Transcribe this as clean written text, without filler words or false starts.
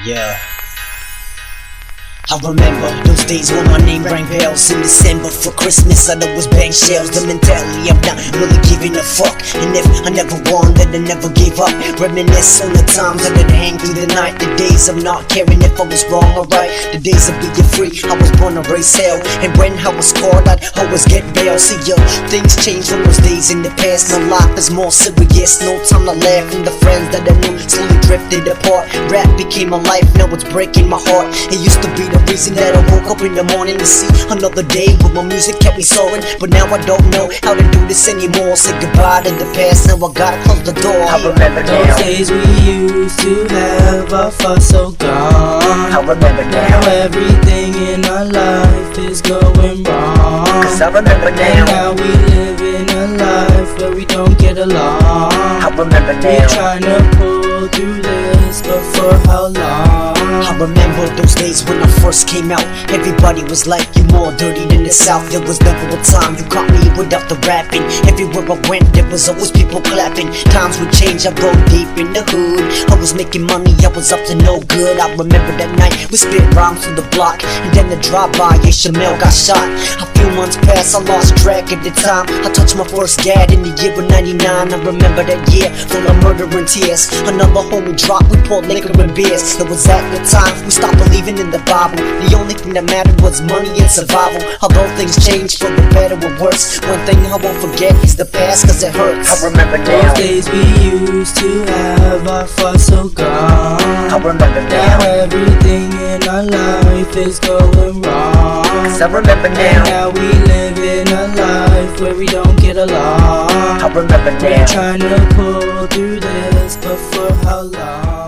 Yeah. I remember those days when my name rang bells in December. For Christmas I'd always bang shells. The mentality I'm not really giving a fuck. And if I never won, then I never gave up. Reminisce on the times I did hang through the night. The days of not caring if I was wrong or right. The days of being free, I was born to raise hell. And when I was caught, I'd always get bail. See ya, things changed from those days in the past. My life is more serious, no time to laugh. And the friends that I knew slowly drifted apart. Rap became a life, now it's breaking my heart. It used to be the reason that I woke up in the morning to see another day with my music kept me soaring. But now I don't know how to do this anymore. Say goodbye to the past, now I gotta close the door. I remember those days we used to have, our fun so gone. I remember now everything in our life is going wrong. Cause I remember now we live in a life where we don't get along. I remember we're trying to pull through this, but for how long? I remember those days when I first came out. Everybody was like, you more dirty than the South. There was never a time you caught me without the rapping. Everywhere I went, there was always people clapping. Times would change, I rode deep in the hood. I was making money, I was up to no good. I remember that night, we spit rhymes through the block. And then the drive-by, yeah, Shamel got shot. A few months passed, I lost track at the time. I touched my first gad in the year of 99. I remember that year, full of murder and tears. Another homie dropped, we poured liquor and beers. It was at the time we stopped believing in the Bible. The only thing that mattered was money and survival. Although things changed for the better or worse, one thing I won't forget is the past, cause it hurts. I remember those days we used to have, our fun so gone. I remember now everything in our life is going wrong. Cause I remember now we live in a life where we don't get along. I remember we're trying to pull through this, but for how long?